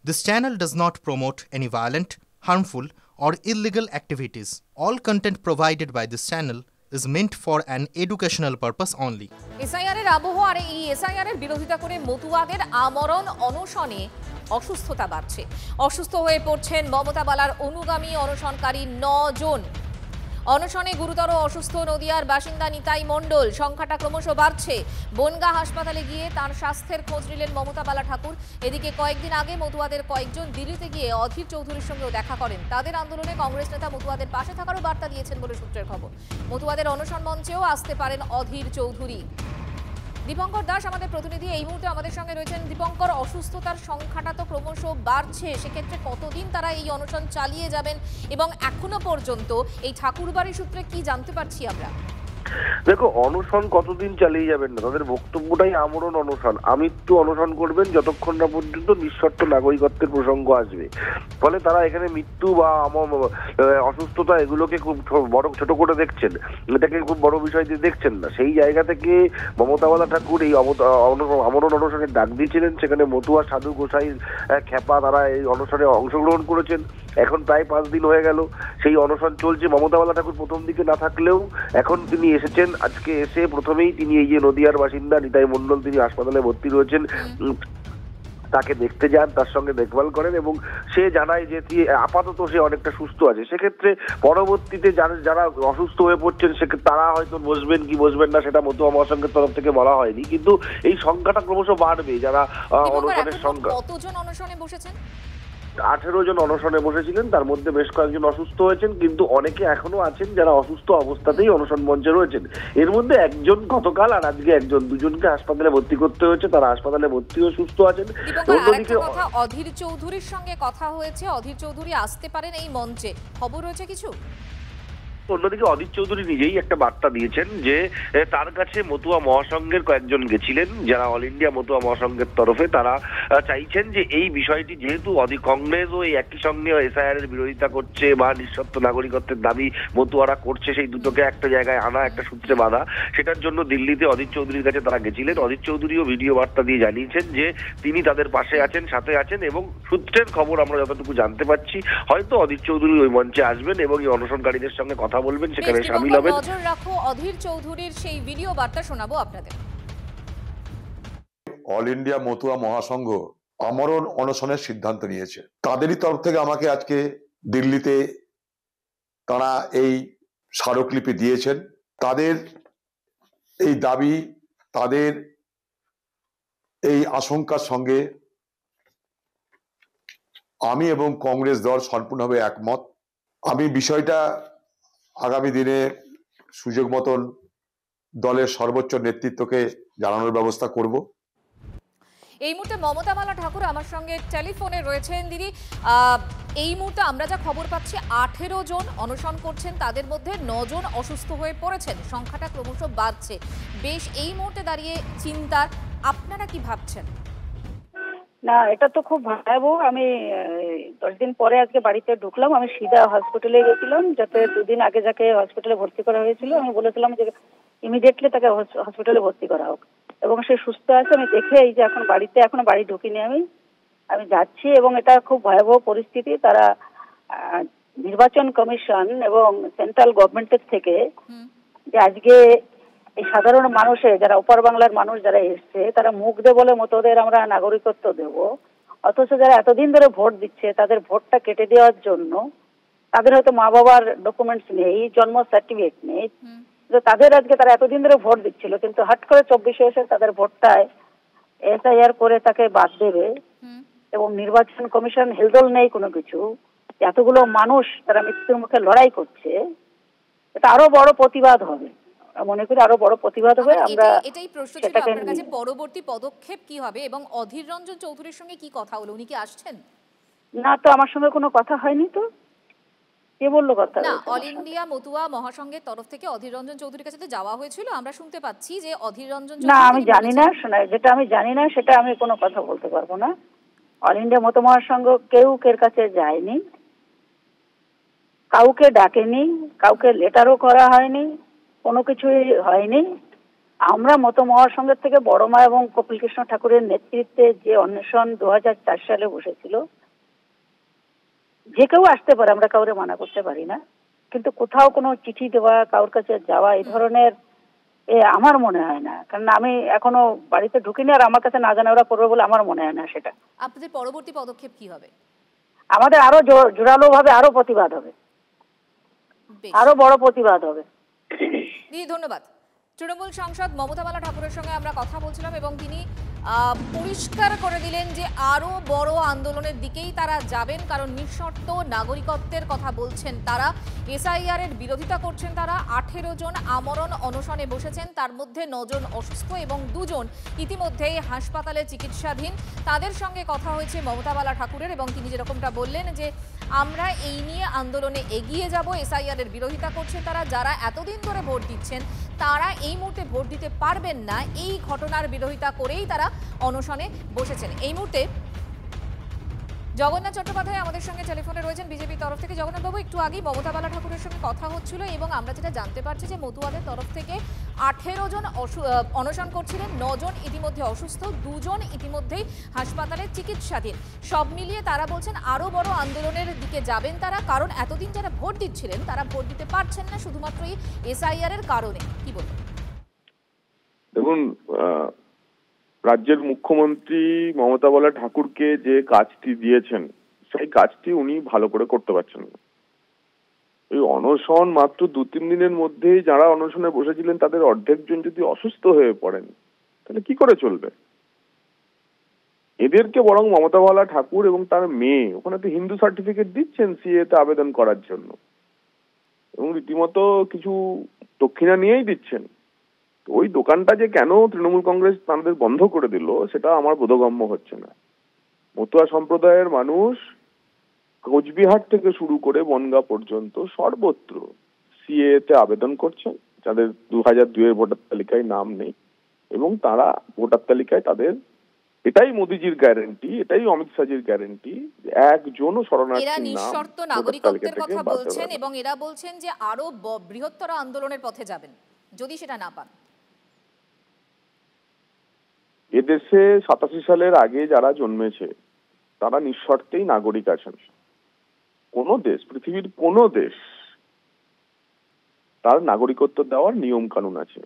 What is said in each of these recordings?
This channel does not promote any violent, harmful, or illegal activities. All content provided by this channel is meant for an educational purpose only. এসআইআরের আবহ আর এই এসআইআরের বিরোধিতা করে মতুয়াদের আমরণ অনশনে অসুস্থতা বাড়ছে। অসুস্থ হয়ে পড়ছেন মমতা বালার অনুগামী অনশনকারী 9 জন। অনশনে গুরুতর অসুস্থ নদিয়ার বাসিন্দা নিতাই মণ্ডল। সংখ্যাটা ক্রমশ বাড়ছে। বনগা হাসপাতালে গিয়ে তার স্বাস্থ্যের খোঁজ নিলেন মমতা বালা ঠাকুর। এদিকে কয়েকদিন আগে মতুয়াদের কয়েকজন দিল্লিতে গিয়ে অধীর চৌধুরীর সঙ্গেও দেখা করেন। তাদের আন্দোলনে কংগ্রেস নেতা মতুয়াদের পাশে থাকারও বার্তা দিয়েছেন বলে সূত্রের খবর। মতুয়াদের অনশন মঞ্চেও আসতে পারেন অধীর চৌধুরী। দীপঙ্কর দাস আমাদের প্রতিনিধি এই মুহূর্তে আমাদের সঙ্গে রয়েছেন। দীপঙ্কর, অসুস্থতার সংখ্যাটা তো ক্রমশ বাড়ছে, সেক্ষেত্রে কতদিন তারা এই অনশন চালিয়ে যাবেন এবং এখনো পর্যন্ত এই ঠাকুরবাড়ি সূত্রে কি জানতে পারছি আমরা? দেখো, অনশন কতদিন চালিয়ে যাবেন না, তাদের বক্তব্যটাই আমরণ অনশন। আমৃত্যু অনশন করবেন যতক্ষণ না পর্যন্ত নিঃশর্ত নাগরিকত্বের প্রসঙ্গ আসবে। ফলে তারা এখানে মৃত্যু বা অসুস্থতা এগুলোকে খুব বড় ছোট করে দেখছেন, এটাকে খুব বড় বিষয় দিয়ে দেখছেন না। সেই জায়গা থেকে মমতা বালা ঠাকুর এই আমরণ অনশনের ডাক দিয়েছিলেন। সেখানে মতুয়া, সাধু, গোসাই, খ্যাপা তারা এই অনশনে অংশগ্রহণ করেছেন। এখন প্রায় 5 দিন হয়ে গেল সেই অনশন চলছে। মমতা বালা ঠাকুর প্রথম দিকে না থাকলেও এখন তিনি এসেছেন। আজকে এসে প্রথমেই তিনি এই যে নদিয়ার বাসিন্দা নিতাই মণ্ডল, তিনি হাসপাতালে ভর্তি রয়েছেন, তাকে দেখতে যান, তার সঙ্গে দেখভাল করেন এবং সে জানায় যে আপাতত সে অনেকটা সুস্থ আছে। সেক্ষেত্রে পরবর্তীতে যারা অসুস্থ হয়ে পড়ছেন তারা হয়তো বসবেন কি বসবেন না সেটা মতুয়া মহাসংঘের তরফ থেকে বলা হয়নি, কিন্তু এই সংখ্যাটা ক্রমশ বাড়বে। যারা অনশনের সংখ্যা, কতজন অনশনে বসেছেন? 18 জন অনশনে বসেছিলেন, তার মধ্যে বেশ কয়েকজন অসুস্থ হয়েছেন, কিন্তু অনেকে এখনো আছেন যারা অসুস্থ অবস্থাতেই অনশন মঞ্চে রয়েছেন। এর মধ্যে একজন গতকাল আর আজকে একজন, দুজনকে হাসপাতালে ভর্তি করতে হয়েছে। তারা হাসপাতালে ভর্তি হয়ে সুস্থ আছেন। অন্যদিকে অধীর চৌধুরীর সঙ্গে কথা হয়েছে, অধীর চৌধুরী আসতে পারেন এই মঞ্চে, খবর রয়েছে কিছু? অন্যদিকে অধীর চৌধুরী নিজেই একটা বার্তা দিয়েছেন যে তার কাছে মতুয়া মহাসংঘের কয়েকজন গেছিলেন, যারা অল ইন্ডিয়া মতুয়া মহাসংঘের তরফে। তারা চাইছেন যে এই বিষয়টি যেহেতু কংগ্রেস ও এই একই সঙ্গে এসআইআর এর বিরোধিতা করছে বা নিঃশর্ত নাগরিকত্বের দাবি মতুয়ারা করছে, সেই দুটোকে একটা জায়গায় আনা, একটা সূত্রে বাঁধা, সেটার জন্য দিল্লিতে অধীর চৌধুরীর কাছে তারা গেছিলেন। অধীর চৌধুরীও ভিডিও বার্তা দিয়ে জানিয়েছেন যে তিনি তাদের পাশে আছেন, সাথে আছেন, এবং সূত্রের খবর আমরা যতটুকু জানতে পারছি হয়তো অধীর চৌধুরী ওই মঞ্চে আসবেন এবং এই অনশনকারীদের সঙ্গে কথা বলবেন, সেখানে শামিল হবেন। নজর রাখো, অধীর চৌধুরীর সেই ভিডিও বার্তা শোনাবো আপনাদের। অল ইন্ডিয়া মতুয়া মহাসংঘ আমরণ অনশনের সিদ্ধান্ত নিয়েছে। তাদেরই তরফ থেকে আমাকে আজকে দিল্লিতে তারা এই স্মারকলিপি দিয়েছেন। তাদের এই দাবি, তাদের এই আশঙ্কার সঙ্গে আমি এবং কংগ্রেস দল সম্পূর্ণভাবে একমত। আমি বিষয়টা আগামী দিনে সুযোগ মতন দলের সর্বোচ্চ নেতৃত্বকে জানানোর ব্যবস্থা করব। এই মুহূর্তে মমতা বালা ঠাকুর আমার সঙ্গে টেলিফোনে রয়েছেন। দিদি, এই মুহূর্তে আমরা যা খবর পাচ্ছি 18 জন অনশন করছেন, তাদের মধ্যে 9 জন অসুস্থ হয়ে পড়েছেন, সংখ্যাটা ক্রমশ বাড়ছে। বেশ এই মুহূর্তে দাঁড়িয়ে চিন্তার, আপনারা কি ভাবছেন? না, এটা তো খুব ভয়াবহ। আমি 10 দিন পরে আজকে বাড়িতে ঢুকলাম। আমি সিধা হসপিটালে গেছিলাম, যাতে 2 দিন আগে যাকে হসপিটালে ভর্তি করা হয়েছিল আমি বলেছিলাম যে ইমিডিয়েটলি তাকে হসপিটালে ভর্তি করা হোক, এবং সে সুস্থ আছে। আমি দেখে এই যে এখন বাড়িতে, এখনো বাড়ি ঢুকিনি, আমি যাচ্ছি, এবং এটা খুব ভয়াবহ পরিস্থিতি। তারা নির্বাচন কমিশন এবং সেন্ট্রাল গভর্নমেন্টের থেকে যে আজকে এই সাধারণ মানুষের, যারা উপর বাংলার মানুষ যারা এসছে, তারা মুখ দে বলে মতোদের আমরা নাগরিকত্ব দেব, অথচ যারা এতদিন ধরে ভোট দিচ্ছে তাদের ভোটটা কেটে দেওয়ার জন্য, তাদের হয়তো মা বাবার ডকুমেন্টস নেই, জন্ম সার্টিফিকেট নেই, তাদের আজকে তারা এতদিন ধরে ভোট দিচ্ছিল, কিন্তু হট করে 24 এসে তাদের ভোটটায় এসআইআর করে তাকে বাদ দেবে, এবং নির্বাচন কমিশন হেলদোল নেই কোনো কিছু। এতগুলো মানুষ তারা মৃত্যুর মুখে লড়াই করছে, এটা আরো বড় প্রতিবাদ হবে, মনে করি আরো বড় প্রতিবাদ হবে। আমরা এটাই প্রশ্ন ছিল আপনার কাছে, পরবর্তী পদক্ষেপ কি হবে এবং অধীর রঞ্জন চৌধুরীর সঙ্গে কি কথা হলো? উনি কি আসছেন? না তো, আমার সঙ্গে কোনো কথা হয়নি। তো কে বললো কথা? না, অল ইন্ডিয়া মতুয়া মহাসংঘের তরফ থেকে অধীর রঞ্জন চৌধুরীর কাছে যাওয়া হয়েছিল, আমরা শুনতে পাচ্ছি যে অধীর রঞ্জন চৌধুরী। না, আমি জানি না, শোনা, যেটা আমি জানি না সেটা আমি কোনো কথা বলতে পারবো না। অল ইন্ডিয়া মতুয়া মহাসংঘ কেউ কের কাছে যায়নি, কাউকে ডাকেনি, কাউকে লেটারও করা হয়নি, কোনো কিছুই হয়নি। আমরা মতো মহাসংঘের থেকে বড় মা এবং কপিল কৃষ্ণ ঠাকুরের নেতৃত্বে যে অন্বেষণ 2004 সালে বসেছিল, যে কেউ আসতে পারে, আমরা কাউরে মানা করতে পারি না, কিন্তু কোথাও কোনো চিঠি দেওয়া, কারোর কাছে যাওয়া এই ধরনের আমার মনে হয় না। কারণ আমি এখনো বাড়িতে ঢুকিনি, আর আমার কাছে না জানা ওরা করবে বলে আমার মনে হয় না সেটা। আপনাদের পরবর্তী পদক্ষেপ কি হবে? আমাদের আরো জোরালো ভাবে আরো প্রতিবাদ হবে, আরো বড় প্রতিবাদ হবে। দিদি ধন্যবাদ। তৃণমূল সাংসদ মমতা বালা ঠাকুরের সঙ্গে আমরা কথা বলছিলাম এবং তিনি পরিষ্কার করে দিলেন যে আরো বড় আন্দোলনের দিকেই তারা যাবেন, কারণ নিঃশর্ত নাগরিকত্বের কথা বলছেন তারা। এসআইআর এর বিরোধিতা করছেন তারা। 18 জন আমরণ অনশনে বসেছেন, তার মধ্যে 9 জন অসুস্থ এবং 2 জন ইতিমধ্যেই হাসপাতালে চিকিৎসাধীন। তাদের সঙ্গে কথা হয়েছে মমতা বালা ঠাকুরের এবং তিনি যেরকমটা বললেন যে আমরা এই নিয়ে আন্দোলনে এগিয়ে যাব। এসআইআর এর বিরোধিতা করছে তারা। যারা এতদিন ধরে ভোট দিচ্ছেন তারা এই মুহূর্তে ভোট দিতে পারবেন না, এই ঘটনার বিরোধিতা করেই তারা অনশনে বসেছেন। এই মুহূর্তে জগন্নাথ চট্টোপাধ্যায় আমাদের সঙ্গে টেলিফোনে রয়েছেন বিজেপির তরফ থেকে। জগন্নাথবাবু, একটু আগেই মমতা বালা ঠাকুরের সঙ্গে কথা হচ্ছিল এবং আমরা যেটা জানতে পারছি যে মতুয়াদের তরফ থেকে 18 জন অনশন করছিলেন, 9 জন ইতিমধ্যে অসুস্থ, 2 জন ইতিমধ্যেই হাসপাতালে চিকিৎসাধীন। সব মিলিয়ে তারা বলছেন আরো বড় আন্দোলনের দিকে যাবেন তারা, কারণ এতদিন যারা ভোট দিচ্ছিলেন তারা ভোট দিতে পারছেন না শুধুমাত্র এই এসআইআর এর কারণে। কি বলবেন? দেখুন, রাজ্যের মুখ্যমন্ত্রী মমতা বালা ঠাকুরকে যে কাজটি দিয়েছেন সেই কাজটি উনি ভালো করে করতে পারছেন না। এই অনশন মাত্র 2-3 দিনের মধ্যেই যারা অনশনে বসেছিলেন তাদের অর্ধেকজন যদি অসুস্থ হয়ে পড়েন তাহলে কি করে চলবে? এদেরকে বরং মমতা বালা ঠাকুর এবং তার মেয়ে ওখানে তো হিন্দু সার্টিফিকেট দিচ্ছেন সিএ তে আবেদন করার জন্য, এবং রীতিমতো কিছু দক্ষিণা নিয়েই দিচ্ছেন। ওই দোকানটা যে কেন তৃণমূল কংগ্রেস তাদের বন্ধ করে দিল সেটা আমার বোধগম্য হচ্ছে না। মতুয়া সম্প্রদায়ের মানুষ কোচবিহার থেকে শুরু করে বনগাঁ পর্যন্ত সর্বত্র সিএ তে আবেদন করছেন, যাদের 2002 এর ভোটার তালিকায় নাম নেই, এবং তারা ভোটার তালিকায় তাদের, এটাই মোদিজির গ্যারান্টি, এটাই অমিত শাহজির গ্যারান্টি, একজনও শরণার্থীর নাম নিঃশর্ত নাগরিকত্বের কথা বলছেন এবং এরা বলছেন যে আরো বৃহত্তর আন্দোলনের পথে যাবেন যদি সেটা না পান। এদেশে 87 সালের আগে যারা জন্মেছে তারা নিঃশর্তেই নাগরিক আছেন। কোন দেশ, পৃথিবীর কোন দেশ, তার নাগরিকত্ব দেওয়ার নিয়ম কানুন আছে।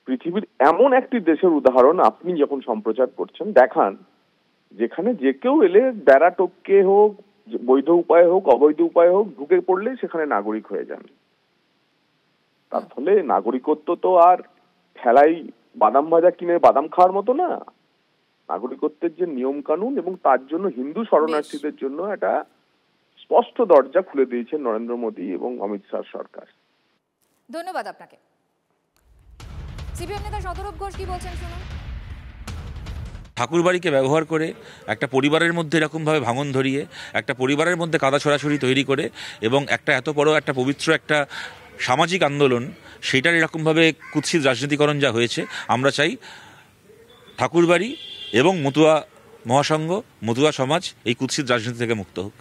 পৃথিবীর এমন একটি দেশের উদাহরণ আপনি যখন সম্প্রচার করছেন দেখান, যেখানে যে কেউ এলে বেড়া টপকে হোক, বৈধ উপায় হোক, অবৈধ উপায় হোক, ঢুকে পড়লে সেখানে নাগরিক হয়ে যান। তার ফলে নাগরিকত্ব তো আর ঠেলাই বাদাম ভাজা কিনে বাদাম খাওয়ার মতো না। নাগরিকত্বের যে নিয়ম কানুন, এবং তার জন্য হিন্দু শরণার্থীদের জন্য একটা স্পষ্ট দরজা খুলে দিয়েছেন নরেন্দ্র মোদী এবং অমিত শাহ সরকার। ধন্যবাদ আপনাকে। সিপিএম নেতা শতরূপ ঘোষ কি বলছেন শুনুন। ঠাকুরবাড়িকে ব্যবহার করে একটা পরিবারের মধ্যে এরকমভাবে ভাঙন ধরিয়ে, একটা পরিবারের মধ্যে কাদা ছড়াছড়ি তৈরি করে, এবং একটা এত বড় একটা পবিত্র একটা সামাজিক আন্দোলন, সেটার এরকমভাবে কুৎসিত রাজনীতিকরণ যা হয়েছে, আমরা চাই ঠাকুরবাড়ি এবং মতুয়া মহাসংঘ, মতুয়া সমাজ এই কুৎসিত রাজনীতি থেকে মুক্ত হোক।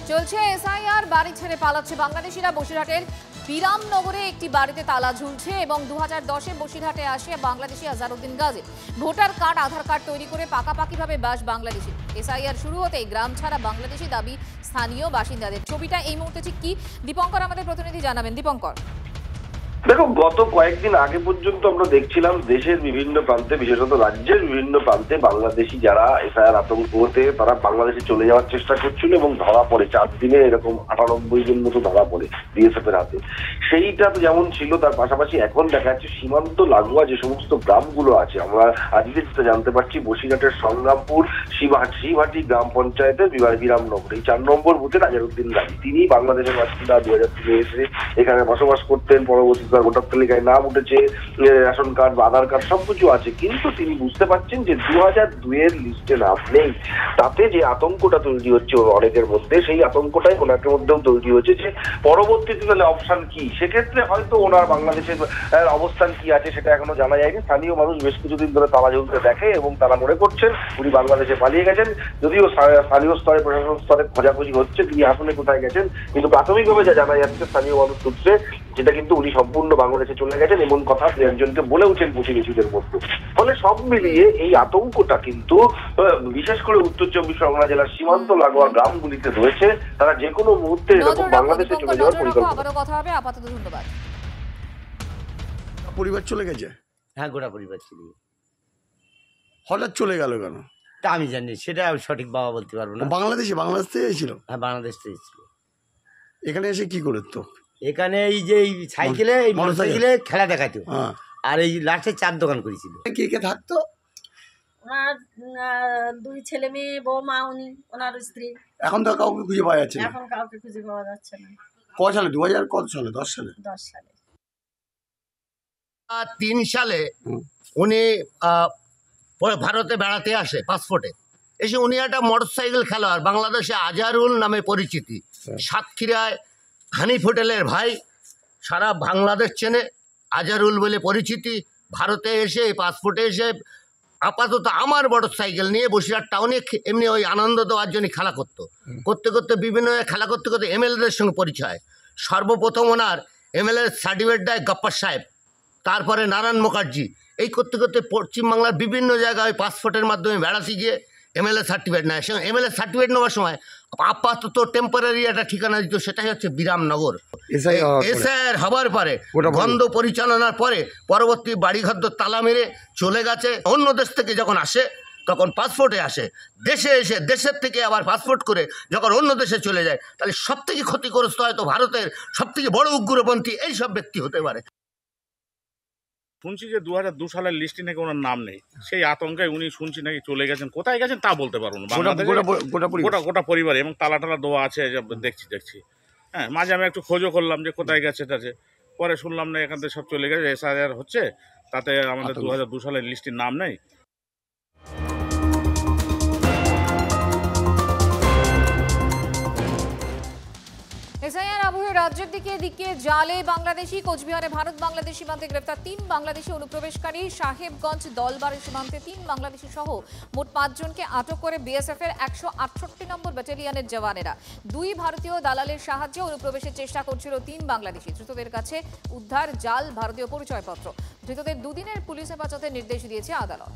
চলছে এসআইআর, বাড়ি ছেড়ে পালাচ্ছে বাংলাদেশিরা। বসিরহাটের বিরামনগরে একটি বাড়িতে তালা ঝুলছে এবং 2010-এ বসিরহাটে আসে বাংলাদেশি আজহারউদ্দিন গাজী। ভোটার কার্ড, আধার কার্ড তৈরি করে পাকাপাকিভাবে বাস বাংলাদেশি। এসআইআর শুরু হতেই গ্রাম ছাড়া বাংলাদেশি দাবি স্থানীয় বাসিন্দাদের। ছবিটা এই মুহূর্তে ঠিক কি, দীপঙ্কর আমাদের প্রতিনিধি জানাবেন। দীপঙ্কর, দেখো, গত কয়েকদিন আগে পর্যন্ত আমরা দেখছিলাম দেশের বিভিন্ন প্রান্তে, বিশেষত রাজ্যের বিভিন্ন প্রান্তে বাংলাদেশি যারা এসআইআর আতঙ্ক হতে তারা বাংলাদেশে চলে যাওয়ার চেষ্টা করছিল এবং ধরা পড়ে। 4 দিনে এরকম 98 জন মতো ধরা পড়ে বিএসএফ এর হাতে। সেইটা তো যেমন ছিল, তার পাশাপাশি এখন দেখা যাচ্ছে সীমান্ত লাগোয়া যে সমস্ত গ্রামগুলো আছে, আমরা আজকে যেটা জানতে পারছি বসিরহাটের সংগ্রামপুর শিবহাটি গ্রাম পঞ্চায়েতের বিরামনগর, এই 4 নম্বর বুথের আজহারউদ্দিন গাজী, তিনি বাংলাদেশের বাসিন্দা। 2000 থেকে এসে এখানে বসবাস করতেন, পরবর্তীতে তার ভোটার তালিকায় নাম উঠেছে, রেশন কার্ড বা আধার কার্ড সবকিছু আছে, কিন্তু তিনি বুঝতে পারছেন যে 2002 লিস্টে নাম নেই। তাতে যে আতঙ্কটা তৈরি হচ্ছে অনেকের মধ্যে, সেই আতঙ্কটাই ওনার মধ্যেও তৈরি হয়েছে যে পরবর্তীতে তাহলে অপশন কি। সেক্ষেত্রে হয়তো ওনার বাংলাদেশের অবস্থান কি আছে সেটা এখনো জানা যায়নি। স্থানীয় মানুষ বেশ কিছুদিন ধরে তালা ঝুলতে দেখে এবং তারা মনে করছেন উনি বাংলাদেশে পালিয়ে গেছেন। যদিও স্থানীয় স্তরে, প্রশাসন স্তরে খোঁজাখুঁজি হচ্ছে তিনি আসলে কোথায় গেছেন, কিন্তু প্রাথমিকভাবে যা জানা যাচ্ছে স্থানীয় মানুষ সূত্রে, যেটা কিন্তু উনি সম্পূর্ণ বাংলাদেশে চলে গেছেন এমন কথা একজনকে বলেওছেন প্রতিবেশীদের মধ্যে। ফলে সব মিলিয়ে এই আতঙ্কটা কিন্তু বিশেষ করে উত্তর 24 পরগনা জেলার সীমান্ত লাগোয়া গ্রামগুলিতে রয়েছে। তারা যে কোনো মুহূর্তে এরকম বাংলাদেশে চলে যাওয়ার পরিকল্পনা। কথা হবে, আপাতত ধন্যবাদ। পরিবার চলে গেছে? হ্যাঁ, গোটা পরিবার ছিল। হঠাৎ চলে গেল কেন তা আমি জানি, সেটা আমি সঠিক বাবা বলতে পারবো না। বাংলাদেশ থেকে এসেছিল? হ্যাঁ, বাংলাদেশ থেকে এসেছিল। এখানে এসে কি করে তো? এখানে এই যে সাইকেলে, এই মোটরসাইকেলে খেলা দেখাতো, আর এই লাস্টে চার দোকান করেছিল। কে কে থাকতো? ওনার 2 ছেলে মেয়ে, বৌমা, উনি ওনার স্ত্রী। এখন তো কাউকে খুঁজে পাওয়া যাচ্ছে না? এখন কাউকে খুঁজে পাওয়া যাচ্ছে না। কত সালে? 2000 কত সালে? 10 সালে? 10 সালে। 3 সালে উনি ভারতে বেড়াতে আসে পাসপোর্টে। এসে উনি একটা মোটরসাইকেল খেলোয়াড়, বাংলাদেশে আজহারুল নামে পরিচিতি, সাতক্ষীরায় হানিফ হোটেলের ভাই, সারা বাংলাদেশ চেনে, আজহারুল বলে পরিচিতি। ভারতে এসে পাসপোর্টে এসে আপাতত আমার মোটরসাইকেল নিয়ে বসিরহাট টাউনে এমনি ওই আনন্দ দেওয়ার জন্য খেলা করতে করতে বিভিন্ন খেলা করতে এমএলএদের সঙ্গে পরিচয়। সর্বপ্রথম ওনার এমএলএ সার্টিফিকেট দেয় গপ্পর সাহেব, তারপরে নারায়ণ মুখার্জি। এই করতে করতে পশ্চিমবাংলার বিভিন্ন জায়গায় পাসপোর্টের মাধ্যমে বেড়াতে গিয়ে এমএলএ সার্টিফিকেট নেয়। সে এমএলএ সার্টিফিকেট নেওয়ার সময় আপাতত টেম্পোরারি একটা ঠিকানা দিত, সেটাই হচ্ছে বিরামনগর। এসআইআর হবার পরে, বন্ধ পরিচালনার পরে, পরবর্তী বাড়িঘর তালা মেরে চলে গেছে। অন্য দেশ থেকে যখন আসে তখন পাসপোর্টে আসে, দেশে এসে দেশের থেকে আবার পাসপোর্ট করে যখন অন্য দেশে চলে যায়, তাহলে সবথেকে ক্ষতিগ্রস্ত হয়তো ভারতের সবথেকে বড় উগ্রপন্থী এইসব ব্যক্তি হতে পারে। শুনছি যে 2002 সালের লিস্টে নাকি ওনার নাম নেই, সেই আতঙ্কে উনি শুনছি নাকি চলে গেছেন। কোথায় গেছেন তা বলতে পারবো না। গোটা পরিবার এবং তালা টালা দেওয়া আছে, দেখছি। হ্যাঁ, মাঝে আমি একটু খোঁজও করলাম যে কোথায় গেছে টাছে, পরে শুনলাম না এখান থেকে সব চলে গেছে, এসআইআর হচ্ছে, তাতে আমাদের 2002 সালের লিস্টের নাম নেই। এসআইআর আবহে রাজ্যের দিকে জালে বাংলাদেশি। কোচবিহারে ভারত বাংলাদেশ সীমান্তে গ্রেফতার 3 বাংলাদেশি অনুপ্রবেশকারী। সাহেবগঞ্জ দলবাড়ি সীমান্তে 3 বাংলাদেশি সহ মোট 5 জনকে আটক করে বিএসএফ এর 168 নম্বর ব্যাটালিয়নের জওয়ানেরা। 2 ভারতীয় দালালের সাহায্যে অনুপ্রবেশের চেষ্টা করছিল 3 বাংলাদেশি। ধৃতদের কাছে উদ্ধার জাল ভারতীয় পরিচয়পত্র। ধৃতদের 2 দিনের পুলিশ হেফাজতের নির্দেশ দিয়েছে আদালত।